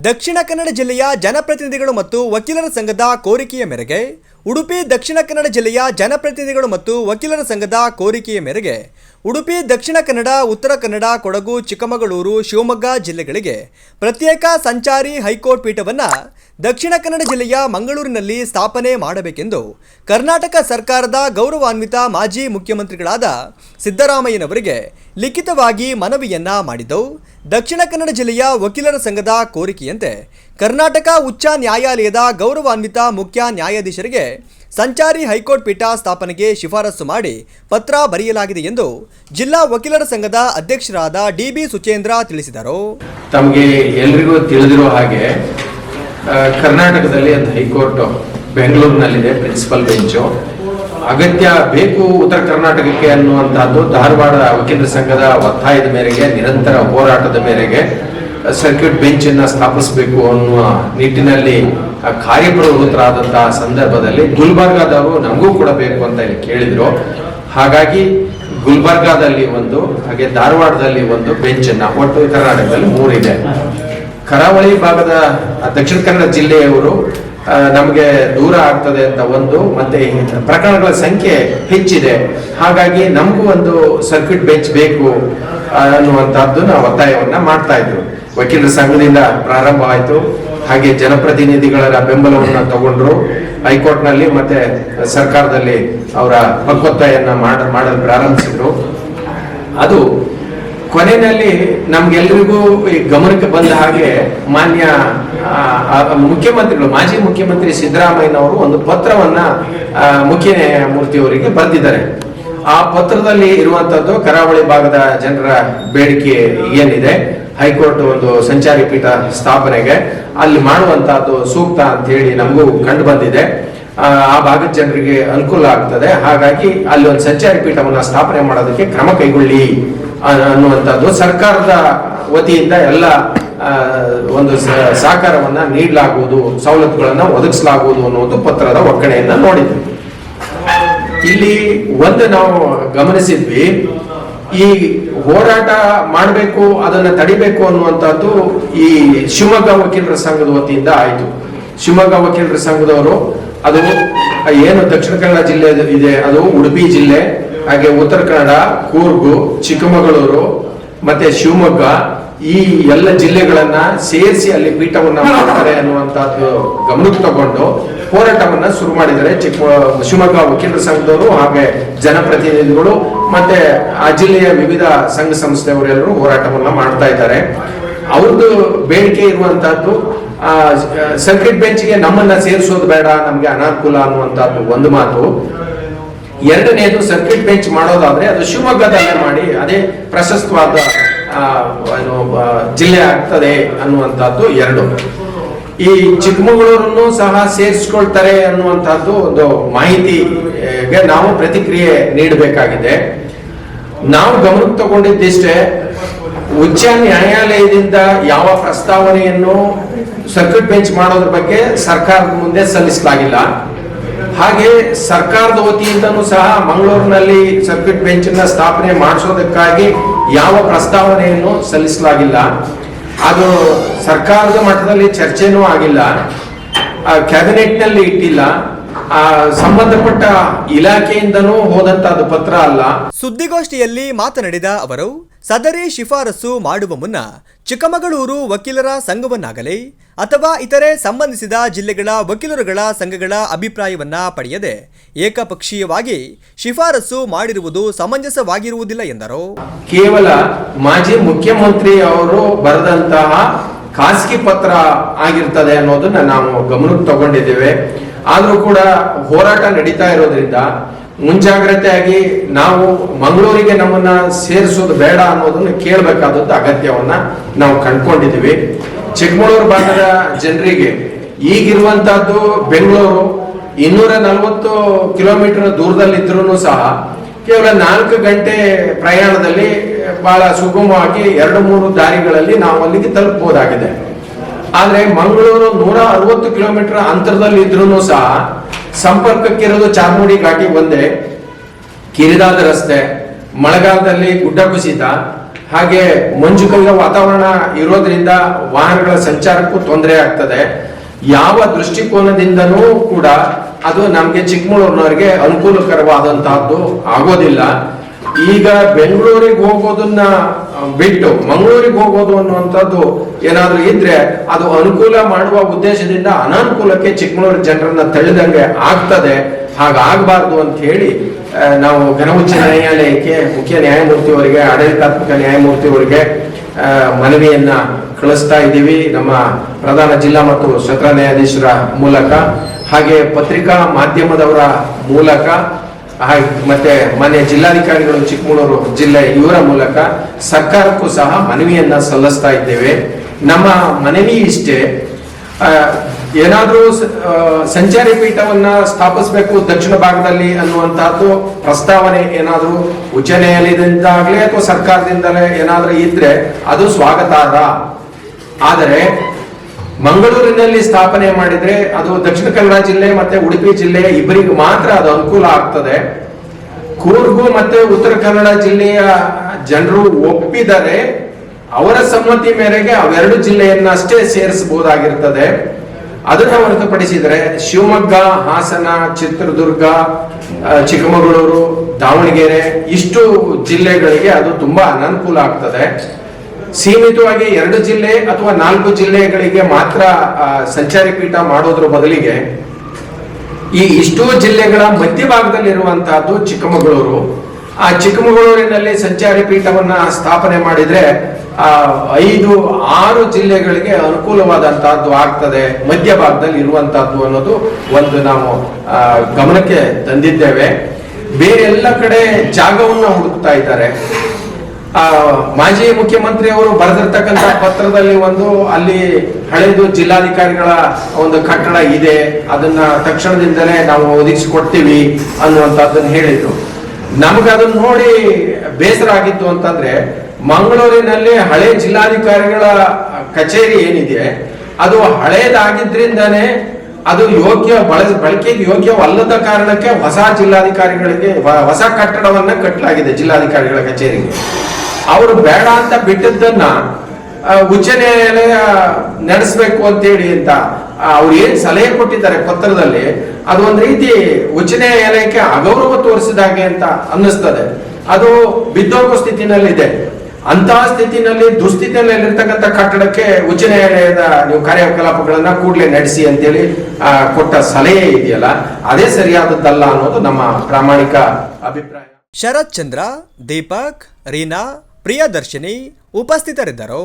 ದಕ್ಷಿಣ ಕನ್ನಡ ಜಿಲ್ಲೆಯ ಜನಪ್ರತಿನಿಧಿಗಳು ಮತ್ತು ವಕೀಲರ ಸಂಘದ ಕೋರಿಕೆಯ ಮೇರೆಗೆ ಉಡುಪಿ ದಕ್ಷಿಣ ಕನ್ನಡ ಜಿಲ್ಲೆಯ ಜನಪ್ರತಿನಿಧಿಗಳು ಮತ್ತು ವಕೀಲರ ಸಂಘದ ಕೋರಿಕೆಯ ಮೇರೆಗೆ ಉಡುಪಿ ದಕ್ಷಿಣ ಕನ್ನಡ ಉತ್ತರ ಕನ್ನಡ ಕೊಡಗು ಚಿಕ್ಕಮಗಳೂರು ಶಿವಮೊಗ್ಗ ಜಿಲ್ಲೆಗಳಿಗೆ ಪ್ರತ್ಯೇಕ ಸಂಚಾರಿ ಹೈಕೋರ್ಟ್ ಪೀಠವನ್ನು ದಕ್ಷಿಣ ಕನ್ನಡ ಜಿಲ್ಲೆಯ ಮಂಗಳೂರಿನಲ್ಲಿ ಸ್ಥಾಪನೆ ಮಾಡಬೇಕೆಂದು ಕರ್ನಾಟಕ ಸರ್ಕಾರದ ಗೌರವಾನ್ವಿತ ಮಾಜಿ ಮುಖ್ಯಮಂತ್ರಿಗಳಾದ ಸಿದ್ದರಾಮಯ್ಯನವರಿಗೆ ಲಿಖಿತವಾಗಿ ಮನವಿಯನ್ನ ಮಾಡಿದ್ದು. ದಕ್ಷಿಣ ಕನ್ನಡ ಜಿಲ್ಲೆಯ ವಕೀಲರ ಸಂಘದ ಕೋರಿಕೆಯಂತೆ ಕರ್ನಾಟಕ ಉಚ್ಚ ನ್ಯಾಯಾಲಯದ ಗೌರವಾನ್ವಿತ ಮುಖ್ಯ ನ್ಯಾಯಾಧೀಶರಿಗೆ ಸಂಚಾರಿ ಹೈಕೋರ್ಟ್ ಪೀಠ ಸ್ಥಾಪನೆಗೆ ಶಿಫಾರಸು ಮಾಡಿ ಪತ್ರ ಬರೆಯಲಾಗಿದೆ ಎಂದು ಜಿಲ್ಲಾ ವಕೀಲರ ಸಂಘದ ಅಧ್ಯಕ್ಷರಾದ ಡಿ.ಬಿ. ಸುಚೇಂದ್ರ ತಿಳಿಸಿದರು. ತಮಗೆ ಎಲ್ರಿಗೂ ತಿಳಿದಿರೋ ಹಾಗೆ ಕರ್ನಾಟಕದಲ್ಲಿ ಒಂದು ಹೈಕೋರ್ಟ್ ಬೆಂಗಳೂರಿನಲ್ಲಿದೆ, ಪ್ರಿನ್ಸಿಪಲ್ ಬೆಂಚು. ಅಗತ್ಯ ಬೇಕು ಉತ್ತರ ಕರ್ನಾಟಕಕ್ಕೆ ಅನ್ನುವಂತಹದ್ದು ಧಾರವಾಡ ವಕೀಲರ ಸಂಘದ ಒತ್ತಾಯದ ಮೇರೆಗೆ, ನಿರಂತರ ಹೋರಾಟದ ಮೇರೆಗೆ ಸರ್ಕ್ಯೂಟ್ ಬೆಂಚ್ ಅನ್ನ ಸ್ಥಾಪಿಸಬೇಕು ಅನ್ನುವ ನಿಟ್ಟಿನಲ್ಲಿ ಕಾರ್ಯಪ್ರವೃತ್ತರಾದಂತಹ ಸಂದರ್ಭದಲ್ಲಿ ಗುಲ್ಬರ್ಗಾದವರು ನಮಗೂ ಕೂಡ ಬೇಕು ಅಂತ ಇಲ್ಲಿ ಕೇಳಿದ್ರು. ಹಾಗಾಗಿ ಗುಲ್ಬರ್ಗಾದಲ್ಲಿ ಒಂದು, ಹಾಗೆ ಧಾರವಾಡದಲ್ಲಿ ಒಂದು ಬೆಂಚ್ ಅನ್ನ, ಒಟ್ಟು ಕರ್ನಾಟಕದಲ್ಲಿ 3 ಇದೆ. ಕರಾವಳಿ ಭಾಗದ ದಕ್ಷಿಣ ಕನ್ನಡ ಜಿಲ್ಲೆಯವರು ನಮಗೆ ದೂರ ಆಗ್ತದೆ ಅಂತ ಒಂದು, ಮತ್ತೆ ಪ್ರಕರಣಗಳ ಸಂಖ್ಯೆ ಹೆಚ್ಚಿದೆ, ಹಾಗಾಗಿ ನಮಗೂ ಒಂದು ಸರ್ಕ್ಯೂಟ್ ಬೆಂಚ್ ಬೇಕು ಅನ್ನುವಂತಹದ್ದನ್ನ ಒತ್ತಾಯವನ್ನ ಮಾಡ್ತಾ ಇದ್ರು. ವಕೀಲರ ಸಂಘದಿಂದ ಪ್ರಾರಂಭ ಆಯಿತು, ಹಾಗೆ ಜನಪ್ರತಿನಿಧಿಗಳ ಬೆಂಬಲವನ್ನು ತಗೊಂಡ್ರು. ಹೈಕೋರ್ಟ್ ನಲ್ಲಿ ಮತ್ತೆ ಸರ್ಕಾರದಲ್ಲಿ ಅವರ ಹಕ್ಕೊತ್ತಾಯನ್ನ ಮಾಡಲು ಪ್ರಾರಂಭಿಸಿದ್ರು. ಅದು ಕೊನೆಯಲ್ಲಿ ನಮ್ಗೆಲ್ರಿಗೂ ಗಮನಕ್ಕೆ ಬಂದ ಹಾಗೆ ಮಾನ್ಯ ಮುಖ್ಯಮಂತ್ರಿಗಳು, ಮಾಜಿ ಮುಖ್ಯಮಂತ್ರಿ ಸಿದ್ದರಾಮಯ್ಯನವರು ಒಂದು ಪತ್ರವನ್ನ ಮುಖ್ಯ ನ್ಯಾಯಮೂರ್ತಿಯವರಿಗೆ ಬರೆದಿದ್ದಾರೆ. ಆ ಪತ್ರದಲ್ಲಿ ಇರುವಂತದ್ದು ಕರಾವಳಿ ಭಾಗದ ಜನರ ಬೇಡಿಕೆ ಏನಿದೆ, ಹೈಕೋರ್ಟ್ ಒಂದು ಸಂಚಾರಿ ಪೀಠ ಸ್ಥಾಪನೆಗೆ ಅಲ್ಲಿ ಮಾಡುವಂತಹದ್ದು ಸೂಕ್ತ ಅಂತ ಹೇಳಿ ನಮಗೂ ಕಂಡು ಬಂದಿದೆ. ಆ ಭಾಗದ ಜನರಿಗೆ ಅನುಕೂಲ ಆಗ್ತದೆ, ಹಾಗಾಗಿ ಅಲ್ಲಿ ಒಂದು ಸಂಚಾರಿ ಪೀಠವನ್ನ ಸ್ಥಾಪನೆ ಮಾಡೋದಕ್ಕೆ ಕ್ರಮ ಕೈಗೊಳ್ಳಿ ಅನ್ನುವಂಥದ್ದು ಸರ್ಕಾರದ ವತಿಯಿಂದ ಎಲ್ಲ ಒಂದು ಸಹಕಾರವನ್ನ ನೀಡಲಾಗುವುದು, ಸವಲತ್ತುಗಳನ್ನ ಒದಗಿಸಲಾಗುವುದು ಅನ್ನುವುದು ಪತ್ರದ ಒಕ್ಕಣೆಯನ್ನ ನೋಡಿದ್ವಿ. ಇಲ್ಲಿ ಒಂದು ನಾವು ಗಮನಿಸಿದ್ವಿ, ಈ ಹೋರಾಟ ಮಾಡಬೇಕು, ಅದನ್ನ ತಡಿಬೇಕು ಅನ್ನುವಂಥದ್ದು ಈ ಶಿವಮೊಗ್ಗ ವಕೀಲರ ಸಂಘದ ವತಿಯಿಂದ ಆಯಿತು. ಶಿವಮೊಗ್ಗ ವಕೀಲರ ಸಂಘದವರು, ಅದು ಏನು ದಕ್ಷಿಣ ಕನ್ನಡ ಜಿಲ್ಲೆ ಇದೆ, ಅದು ಉಡುಪಿ ಜಿಲ್ಲೆ, ಹಾಗೆ ಉತ್ತರ ಕನ್ನಡ, ಕೂರ್ಗು, ಚಿಕ್ಕಮಗಳೂರು ಮತ್ತೆ ಶಿವಮೊಗ್ಗ, ಈ ಎಲ್ಲ ಜಿಲ್ಲೆಗಳನ್ನ ಸೇರಿಸಿ ಅಲ್ಲಿ ಪೀಠವನ್ನ ಮಾಡ್ತಾರೆ ಅನ್ನುವಂತಹದ್ದು ಗಮನಕ್ಕೆ ತಗೊಂಡು ಹೋರಾಟವನ್ನ ಶುರು ಮಾಡಿದ್ದಾರೆ. ಶಿವಮೊಗ್ಗ ವಕೀಲರ ಸಂಘದವರು, ಹಾಗೆ ಜನಪ್ರತಿನಿಧಿಗಳು ಮತ್ತೆ ಆ ಜಿಲ್ಲೆಯ ವಿವಿಧ ಸಂಘ ಸಂಸ್ಥೆಯವರೆಲ್ಲರೂ ಹೋರಾಟವನ್ನ ಮಾಡ್ತಾ ಇದ್ದಾರೆ. ಅವ್ರದ್ದು ಬೇಡಿಕೆ ಇರುವಂತಹದ್ದು ಸರ್ಕ್ಯೂಟ್ ಬೆಂಚ್ಗೆ ನಮ್ಮನ್ನ ಸೇರಿಸೋದು ಬೇಡ, ನಮ್ಗೆ ಅನಾನುಕೂಲ ಅನ್ನುವಂತಹದ್ದು ಒಂದು ಮಾತು. ಎರಡನೇದು, ಸರ್ಕ್ಯೂಟ್ ಬೆಂಚ್ ಮಾಡೋದಾದ್ರೆ ಅದು ಶಿವಮೊಗ್ಗದಲ್ಲೇ ಮಾಡಿ, ಅದೇ ಪ್ರಶಸ್ತವಾದ ಜಿಲ್ಲೆ ಆಗ್ತದೆ ಅನ್ನುವಂಥದ್ದು ಎರಡು. ಈ ಚಿಕ್ಕಮಗಳೂರನ್ನು ಸಹ ಸೇರಿಸ್ಕೊಳ್ತಾರೆ ಅನ್ನುವಂಥದ್ದು ಒಂದು ಮಾಹಿತಿಗೆ ನಾವು ಪ್ರತಿಕ್ರಿಯೆ ನೀಡಬೇಕಾಗಿದೆ. ನಾವು ಗಮನಕ್ಕೆ ತಗೊಂಡಿದ್ದಿಷ್ಟೇ, ಉಚ್ಚ ನ್ಯಾಯಾಲಯದಿಂದ ಯಾವ ಪ್ರಸ್ತಾವನೆಯನ್ನು ಸರ್ಕ್ಯೂಟ್ ಬೆಂಚ್ ಮಾಡೋದ್ರ ಬಗ್ಗೆ ಸರ್ಕಾರದ ಮುಂದೆ ಸಲ್ಲಿಸಲಾಗಿಲ್ಲ. ಹಾಗೆ ಸರ್ಕಾರದ ವತಿಯಿಂದನೂ ಸಹ ಮಂಗಳೂರಿನಲ್ಲಿ ಸರ್ಕ್ಯೂಟ್ ಬೆಂಚ್ ಅನ್ನ ಸ್ಥಾಪನೆ ಮಾಡಿಸೋದಕ್ಕಾಗಿ ಯಾವ ಪ್ರಸ್ತಾವನೆಯನ್ನು ಸಲ್ಲಿಸಲಾಗಿಲ್ಲ. ಅದು ಸರ್ಕಾರದ ಮಟ್ಟದಲ್ಲಿ ಚರ್ಚೆನೂ ಆಗಿಲ್ಲ, ಕ್ಯಾಬಿನೆಟ್ ನಲ್ಲಿ ಇಟ್ಟಿಲ್ಲ, ಸಂಬಂಧಪಟ್ಟ ಇಲಾಖೆಯಿಂದನೂ ಹೋದಂತಹದ್ದು ಪತ್ರ ಅಲ್ಲ. ಸುದ್ದಿಗೋಷ್ಠಿಯಲ್ಲಿ ಮಾತನಾಡಿದ ಅವರು, ಸದರಿ ಶಿಫಾರಸು ಮಾಡುವ ಮುನ್ನ ಚಿಕ್ಕಮಗಳೂರು ವಕೀಲರ ಸಂಘವನ್ನಾಗಲಿ ಅಥವಾ ಇತರೆ ಸಂಬಂಧಿಸಿದ ಜಿಲ್ಲೆಗಳ ವಕೀಲರುಗಳ ಸಂಘಗಳ ಅಭಿಪ್ರಾಯವನ್ನ ಪಡೆಯದೆ ಏಕಪಕ್ಷೀಯವಾಗಿ ಶಿಫಾರಸು ಮಾಡಿರುವುದು ಸಮಂಜಸವಾಗಿರುವುದಿಲ್ಲ ಎಂದರು. ಕೇವಲ ಮಾಜಿ ಮುಖ್ಯಮಂತ್ರಿ ಅವರು ಬರೆದಂತಹ ಖಾಸಗಿ ಪತ್ರ ಆಗಿರ್ತದೆ ಅನ್ನೋದನ್ನ ನಾವು ಗಮನಕ್ಕೆ ತಗೊಂಡಿದ್ದೇವೆ. ಆದ್ರೂ ಕೂಡ ಹೋರಾಟ ನಡೀತಾ ಇರೋದ್ರಿಂದ ಮುಂಜಾಗ್ರತೆಯಾಗಿ ನಾವು ಮಂಗಳೂರಿಗೆ ನಮ್ಮನ್ನ ಸೇರಿಸೋದು ಬೇಡ ಅನ್ನೋದನ್ನ ಕೇಳಬೇಕಾದದ್ದು ಅಗತ್ಯವನ್ನ ನಾವು ಕಂಡುಕೊಂಡಿದ್ದೀವಿ. ಚಿಕ್ಕಮಗಳೂರು ಭಾಗದ ಜನರಿಗೆ ಈಗಿರುವಂತಹದ್ದು ಬೆಂಗಳೂರು 240 ಕಿಲೋಮೀಟರ್ ದೂರದಲ್ಲಿದ್ರೂ ಸಹ ಕೇವಲ 4 ಗಂಟೆ ಪ್ರಯಾಣದಲ್ಲಿ ಬಹಳ ಸುಗಮವಾಗಿ 2-3 ದಾರಿಗಳಲ್ಲಿ ನಾವು ಅಲ್ಲಿಗೆ ತಲುಪಬಹುದಾಗಿದೆ. ಆದ್ರೆ ಮಂಗಳೂರು 160 ಕಿಲೋಮೀಟರ್ ಅಂತರದಲ್ಲಿ ಇದ್ರೂ ಸಹ ಸಂಪರ್ಕಕ್ಕಿರೋದು ಚಾರ್ಮುಡಿ ಘಾಟಿ ಒಂದೇ, ಕಿರಿದಾದ ರಸ್ತೆ, ಮಳೆಗಾಲದಲ್ಲಿ ಗುಡ್ಡ ಕುಸಿತ, ಹಾಗೆ ಮಂಜುಗಲ್ಲ ವಾತಾವರಣ ಇರೋದ್ರಿಂದ ವಾಹನಗಳ ಸಂಚಾರಕ್ಕೂ ತೊಂದರೆ ಆಗ್ತದೆ. ಯಾವ ದೃಷ್ಟಿಕೋನದಿಂದನೂ ಕೂಡ ಅದು ನಮ್ಗೆ ಚಿಕ್ಕಮಗಳೂರಿನವರಿಗೆ ಅನುಕೂಲಕರವಾದಂತಹದ್ದು ಆಗೋದಿಲ್ಲ. ಈಗ ಬೆಂಗಳೂರಿಗೆ ಹೋಗೋದನ್ನ ಬಿಟ್ಟು ಮಂಗಳೂರಿಗೆ ಹೋಗೋದು ಅನ್ನುವಂಥದ್ದು ಏನಾದ್ರೂ ಇದ್ರೆ ಅದು ಅನುಕೂಲ ಮಾಡುವ ಉದ್ದೇಶದಿಂದ ಅನಾನುಕೂಲಕ್ಕೆ ಚಿಕ್ಕಮಗಳೂರು ಜನರನ್ನ ತಳ್ಳಿದಂಗೆ ಆಗ್ತದೆ. ಹಾಗಾಗಬಾರ್ದು ಅಂತ ಹೇಳಿ ನಾವು ಘನ ಉಚ್ಚ ನ್ಯಾಯಾಲಯಕ್ಕೆ ಮುಖ್ಯ ನ್ಯಾಯಮೂರ್ತಿಯವರಿಗೆ, ಆಡಳಿತಾತ್ಮಕ ನ್ಯಾಯಮೂರ್ತಿಯವರಿಗೆ ಮನವಿಯನ್ನ ಕಳಿಸ್ತಾ ಇದ್ದೀವಿ ನಮ್ಮ ಪ್ರಧಾನ ಜಿಲ್ಲಾ ಮತ್ತು ಸತ್ರ ನ್ಯಾಯಾಧೀಶರ ಮೂಲಕ, ಹಾಗೆ ಪತ್ರಿಕಾ ಮಾಧ್ಯಮದವರ ಮೂಲಕ, ಮತ್ತೆ ಮಾನ್ಯ ಜಿಲ್ಲಾಧಿಕಾರಿಗಳು ಚಿಕ್ಕಮಗಳೂರು ಜಿಲ್ಲೆ ಇವರ ಮೂಲಕ ಸರ್ಕಾರಕ್ಕೂ ಸಹ ಮನವಿಯನ್ನ ಸಲ್ಲಿಸ್ತಾ ಇದ್ದೇವೆ. ನಮ್ಮ ಮನವಿ ಇಷ್ಟೇ, ಏನಾದ್ರೂ ಸಂಚಾರಿ ಪೀಠವನ್ನ ಸ್ಥಾಪಿಸಬೇಕು ದಕ್ಷಿಣ ಭಾಗದಲ್ಲಿ ಅನ್ನುವಂತಹದ್ದು ಪ್ರಸ್ತಾವನೆ ಏನಾದ್ರೂ ಉಚ್ಚ ನ್ಯಾಯಾಲಯದಿಂದಾಗ್ಲಿ ಅಥವಾ ಸರ್ಕಾರದಿಂದಲೇ ಏನಾದ್ರೂ ಇದ್ರೆ ಅದು ಸ್ವಾಗತಾರ್ಹ. ಆದರೆ ಮಂಗಳೂರಿನಲ್ಲಿ ಸ್ಥಾಪನೆ ಮಾಡಿದ್ರೆ ಅದು ದಕ್ಷಿಣ ಕನ್ನಡ ಜಿಲ್ಲೆ ಮತ್ತೆ ಉಡುಪಿ ಜಿಲ್ಲೆ ಇಬ್ಬರಿಗೆ ಮಾತ್ರ ಅದು ಅನುಕೂಲ ಆಗ್ತದೆ. ಕೂರ್ಗು ಮತ್ತೆ ಉತ್ತರ ಕನ್ನಡ ಜಿಲ್ಲೆಯ ಜನರು ಒಪ್ಪಿದರೆ ಅವರ ಸಮ್ಮತಿ ಮೇರೆಗೆ ಅವೆರಡು ಜಿಲ್ಲೆಯನ್ನಷ್ಟೇ ಸೇರಿಸಬಹುದಾಗಿರ್ತದೆ. ಅದನ್ನ ಹೊರತುಪಡಿಸಿದರೆ ಶಿವಮೊಗ್ಗ, ಹಾಸನ, ಚಿತ್ರದುರ್ಗ, ಚಿಕ್ಕಮಗಳೂರು, ದಾವಣಗೆರೆ ಇಷ್ಟು ಜಿಲ್ಲೆಗಳಿಗೆ ಅದು ತುಂಬಾ ಅನಾನುಕೂಲ ಆಗ್ತದೆ. ಸೀಮಿತವಾಗಿ 2 ಜಿಲ್ಲೆ ಅಥವಾ 4 ಜಿಲ್ಲೆಗಳಿಗೆ ಮಾತ್ರ ಸಂಚಾರಿ ಪೀಠ ಮಾಡೋದ್ರ ಬದಲಿಗೆ ಈ ಇಷ್ಟೂ ಜಿಲ್ಲೆಗಳ ಮಧ್ಯಭಾಗದಲ್ಲಿರುವಂತಹದ್ದು ಚಿಕ್ಕಮಗಳೂರು. ಆ ಚಿಕ್ಕಮಗಳೂರಿನಲ್ಲಿ ಸಂಚಾರಿ ಪೀಠವನ್ನ ಸ್ಥಾಪನೆ ಮಾಡಿದ್ರೆ 5-6 ಜಿಲ್ಲೆಗಳಿಗೆ ಅನುಕೂಲವಾದಂತಹದ್ದು ಆಗ್ತದೆ, ಮಧ್ಯಭಾಗದಲ್ಲಿ ಇರುವಂತಹದ್ದು ಅನ್ನೋದು ಒಂದು ನಾವು ಗಮನಕ್ಕೆ ತಂದಿದ್ದೇವೆ. ಬೇರೆ ಎಲ್ಲ ಕಡೆ ಜಾಗವನ್ನ ಹುಡುಕ್ತಾ ಇದ್ದಾರೆ. ಮಾಜಿ ಮುಖ್ಯಮಂತ್ರಿ ಅವರು ಬರೆದಿರ್ತಕ್ಕಂಥ ಪತ್ರದಲ್ಲಿ ಅಲ್ಲಿ ಹಳೆದು ಜಿಲ್ಲಾಧಿಕಾರಿಗಳ ಒಂದು ಕಟ್ಟಡ ಇದೆ, ಅದನ್ನ ತಕ್ಷಣದಿಂದಲೇ ನಾವು ಒದಗಿಸಿಕೊಡ್ತೀವಿ ಅನ್ನುವಂಥದ್ದನ್ನು ಹೇಳಿದ್ರು. ನಮ್ಗೆ ಅದನ್ನ ನೋಡಿ ಬೇಸರ ಆಗಿತ್ತು ಅಂತಂದ್ರೆ, ಮಂಗಳೂರಿನಲ್ಲಿ ಹಳೆ ಜಿಲ್ಲಾಧಿಕಾರಿಗಳ ಕಚೇರಿ ಏನಿದೆ ಅದು ಹಳೇದಾಗಿದ್ರಿಂದಾನೇ ಅದು ಬಳಕೆಗೆ ಯೋಗ್ಯವಲ್ಲದ ಕಾರಣಕ್ಕೆ ಹೊಸ ಜಿಲ್ಲಾಧಿಕಾರಿಗಳಿಗೆ ಹೊಸ ಕಟ್ಟಡವನ್ನ ಕಟ್ಟಲಾಗಿದೆ ಜಿಲ್ಲಾಧಿಕಾರಿಗಳ ಕಚೇರಿಗೆ. ಅವರು ಬೇಡ ಅಂತ ಬಿಟ್ಟದ್ದನ್ನ ಉಚ್ಚ ನ್ಯಾಯಾಲಯ ನಡೆಸಬೇಕು ಅಂತೇಳಿ ಅಂತ ಅವ್ರು ಏನ್ ಸಲಹೆ ಕೊಟ್ಟಿದ್ದಾರೆ ಪತ್ರದಲ್ಲಿ, ಅದು ಒಂದ್ ರೀತಿ ಉಚ್ಚ ನ್ಯಾಯಾಲಯಕ್ಕೆ ಅಗೌರವ ತೋರಿಸಿದಾಗೆ ಅಂತ ಅನ್ನಿಸ್ತದೆ. ಅದು ಬಿದ್ದೋಗೋ ಸ್ಥಿತಿನಲ್ಲಿದೆ. ಅಂತಹ ಸ್ಥಿತಿನಲ್ಲಿ ದುಸ್ಥಿತಿಯಲ್ಲಿರ್ತಕ್ಕಂಥ ಕಟ್ಟಡಕ್ಕೆ ಉಚ್ಚ ನ್ಯಾಯಾಲಯದ ನೀವು ಕಾರ್ಯಕಲಾಪಗಳನ್ನ ಕೂಡಲೇ ನಡೆಸಿ ಅಂತೇಳಿ ಕೊಟ್ಟ ಸಲಹೆ ಇದೆಯಲ್ಲ, ಅದೇ ಸರಿಯಾದದ್ದಲ್ಲ ಅನ್ನೋದು ನಮ್ಮ ಪ್ರಾಮಾಣಿಕ ಅಭಿಪ್ರಾಯ. ಶರತ್ ಚಂದ್ರ, ದೀಪಕ್, ರೀನಾ, ಪ್ರಿಯದರ್ಶಿನಿ ಉಪಸ್ಥಿತರಿದ್ದರು.